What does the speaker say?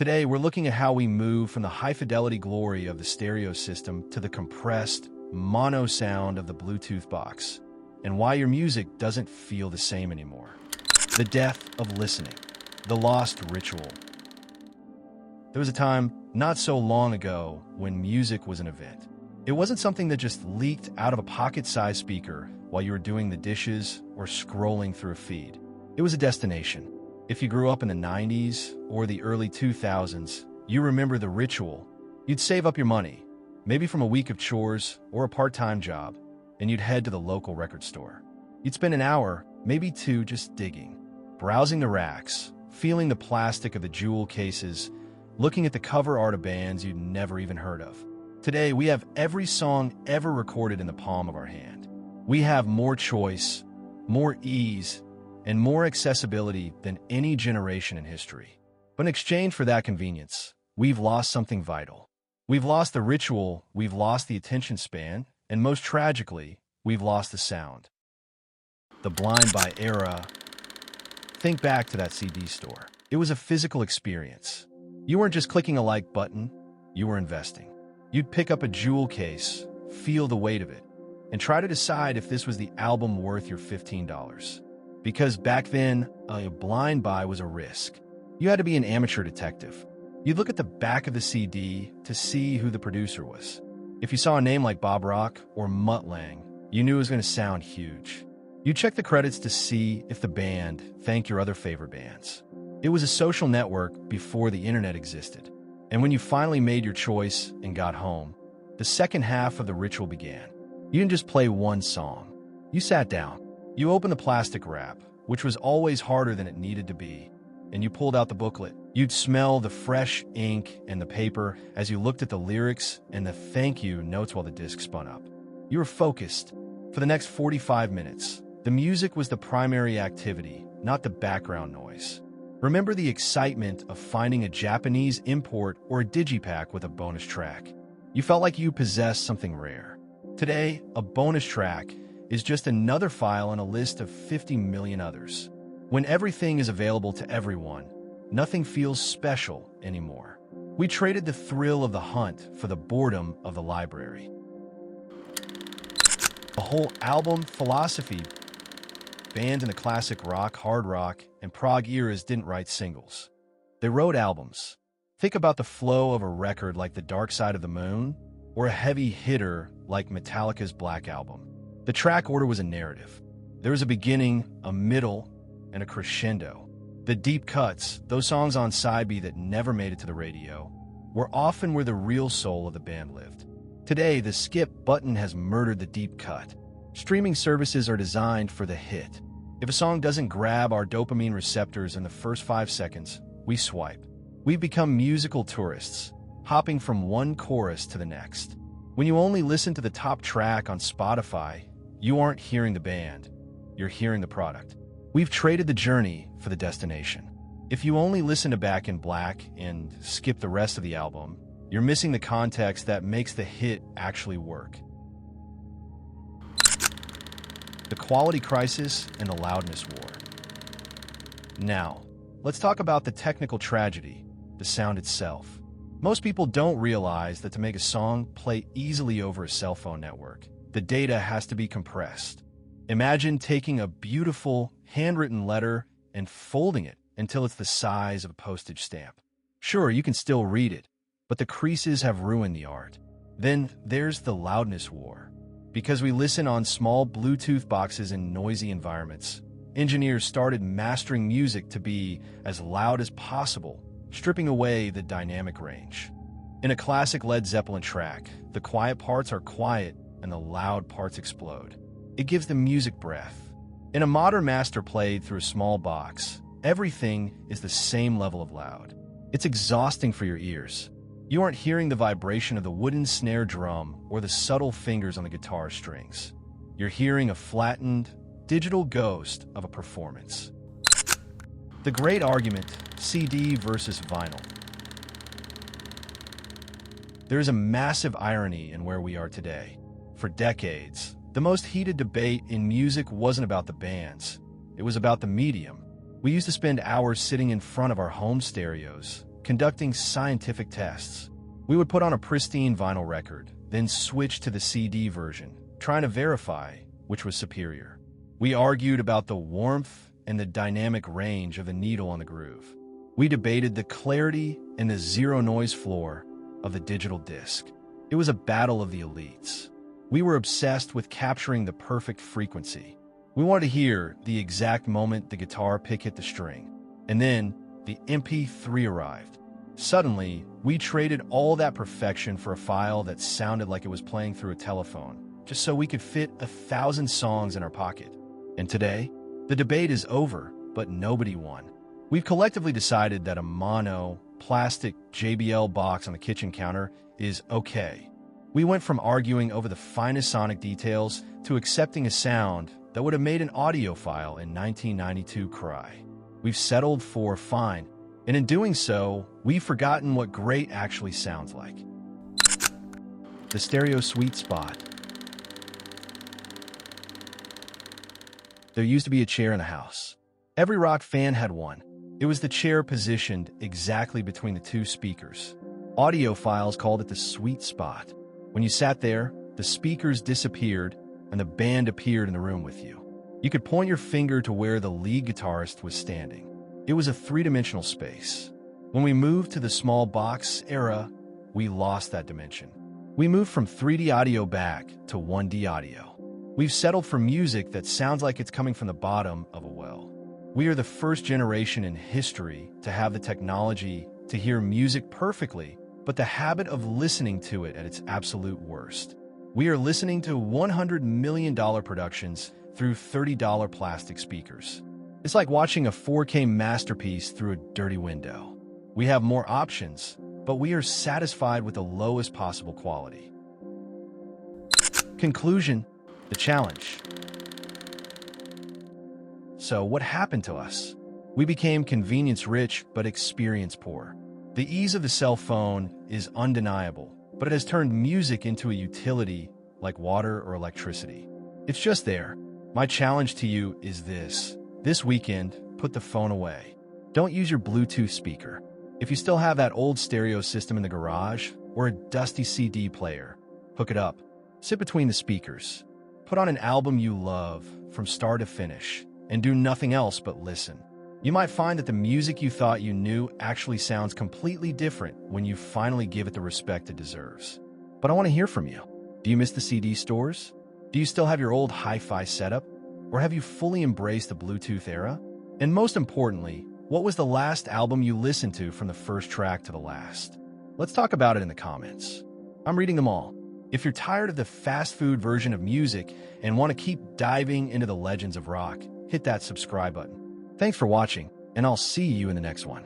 Today, we're looking at how we move from the high-fidelity glory of the stereo system to the compressed, mono sound of the Bluetooth box, and why your music doesn't feel the same anymore. The death of listening, the lost ritual. There was a time, not so long ago, when music was an event. It wasn't something that just leaked out of a pocket-sized speaker while you were doing the dishes or scrolling through a feed. It was a destination. If you grew up in the 90s or the early 2000s, you remember the ritual. You'd save up your money, maybe from a week of chores or a part-time job, and you'd head to the local record store. You'd spend an hour, maybe two, just digging, browsing the racks, feeling the plastic of the jewel cases, looking at the cover art of bands you'd never even heard of. Today, we have every song ever recorded in the palm of our hand. We have more choice, more ease, and more accessibility than any generation in history. But in exchange for that convenience, we've lost something vital. We've lost the ritual, we've lost the attention span, and most tragically, we've lost the sound. The blind buy era. Think back to that CD store. It was a physical experience. You weren't just clicking a like button, you were investing. You'd pick up a jewel case, feel the weight of it, and try to decide if this was the album worth your $15. Because back then, a blind buy was a risk. You had to be an amateur detective. You'd look at the back of the CD to see who the producer was. If you saw a name like Bob Rock or Mutt Lange, you knew it was going to sound huge. You'd check the credits to see if the band thanked your other favorite bands. It was a social network before the internet existed. And when you finally made your choice and got home, the second half of the ritual began. You didn't just play one song. You sat down. You opened the plastic wrap, which was always harder than it needed to be, and you pulled out the booklet. You'd smell the fresh ink and the paper as you looked at the lyrics and the thank you notes while the disc spun up. You were focused. For the next 45 minutes, the music was the primary activity, not the background noise. Remember the excitement of finding a Japanese import or a digipack with a bonus track. You felt like you possessed something rare. Today, a bonus track is just another file in a list of 50 million others. When everything is available to everyone, nothing feels special anymore. We traded the thrill of the hunt for the boredom of the library. The whole album philosophy. Bands in the classic rock, hard rock, and prog eras didn't write singles. They wrote albums. Think about the flow of a record like The Dark Side of the Moon, or a heavy hitter like Metallica's Black Album. The track order was a narrative. There was a beginning, a middle, and a crescendo. The deep cuts, those songs on side B that never made it to the radio, were often where the real soul of the band lived. Today, the skip button has murdered the deep cut. Streaming services are designed for the hit. If a song doesn't grab our dopamine receptors in the first 5 seconds, we swipe. We've become musical tourists, hopping from one chorus to the next. When you only listen to the top track on Spotify, you aren't hearing the band, you're hearing the product. We've traded the journey for the destination. If you only listen to Back in Black and skip the rest of the album, you're missing the context that makes the hit actually work. The quality crisis and the loudness war. Now, let's talk about the technical tragedy, the sound itself. Most people don't realize that to make a song play easily over a cell phone network, the data has to be compressed. Imagine taking a beautiful, handwritten letter and folding it until it's the size of a postage stamp. Sure, you can still read it, but the creases have ruined the art. Then there's the loudness war. Because we listen on small Bluetooth boxes in noisy environments, engineers started mastering music to be as loud as possible, stripping away the dynamic range. In a classic Led Zeppelin track, the quiet parts are quiet and the loud parts explode. It gives the music breath. In a modern master played through a small box, everything is the same level of loud. It's exhausting for your ears. You aren't hearing the vibration of the wooden snare drum or the subtle fingers on the guitar strings. You're hearing a flattened, digital ghost of a performance. The great argument, CD versus vinyl. There is a massive irony in where we are today. For decades, the most heated debate in music wasn't about the bands. It was about the medium. We used to spend hours sitting in front of our home stereos, conducting scientific tests. We would put on a pristine vinyl record, then switch to the CD version, trying to verify which was superior. We argued about the warmth and the dynamic range of the needle on the groove. We debated the clarity and the zero-noise floor of the digital disc. It was a battle of the elites. We were obsessed with capturing the perfect frequency. We wanted to hear the exact moment the guitar pick hit the string. And then the MP3 arrived. Suddenly, we traded all that perfection for a file that sounded like it was playing through a telephone, just so we could fit 1,000 songs in our pocket. And today, the debate is over, but nobody won. We've collectively decided that a mono, plastic JBL box on the kitchen counter is okay. We went from arguing over the finest sonic details to accepting a sound that would have made an audiophile in 1992 cry. We've settled for fine, and in doing so, we've forgotten what great actually sounds like. The stereo sweet spot. There used to be a chair in the house. Every rock fan had one. It was the chair positioned exactly between the two speakers. Audiophiles called it the sweet spot. When you sat there, the speakers disappeared and the band appeared in the room with you. You could point your finger to where the lead guitarist was standing. It was a three-dimensional space. When we moved to the small box era, we lost that dimension. We moved from 3D audio back to 1D audio. We've settled for music that sounds like it's coming from the bottom of a well. We are the first generation in history to have the technology to hear music perfectly, but the habit of listening to it at its absolute worst. We are listening to $100 million productions through $30 plastic speakers. It's like watching a 4K masterpiece through a dirty window. We have more options, but we are satisfied with the lowest possible quality. Conclusion: the challenge. So what happened to us? We became convenience-rich but experience-poor. The ease of the cell phone is undeniable, but it has turned music into a utility like water or electricity. It's just there. My challenge to you is this. This weekend, put the phone away. Don't use your Bluetooth speaker. If you still have that old stereo system in the garage or a dusty CD player, hook it up. Sit between the speakers. Put on an album you love from start to finish and do nothing else but listen. You might find that the music you thought you knew actually sounds completely different when you finally give it the respect it deserves. But I want to hear from you. Do you miss the CD stores? Do you still have your old hi-fi setup? Or have you fully embraced the Bluetooth era? And most importantly, what was the last album you listened to from the first track to the last? Let's talk about it in the comments. I'm reading them all. If you're tired of the fast food version of music and want to keep diving into the legends of rock, hit that subscribe button. Thanks for watching, and I'll see you in the next one.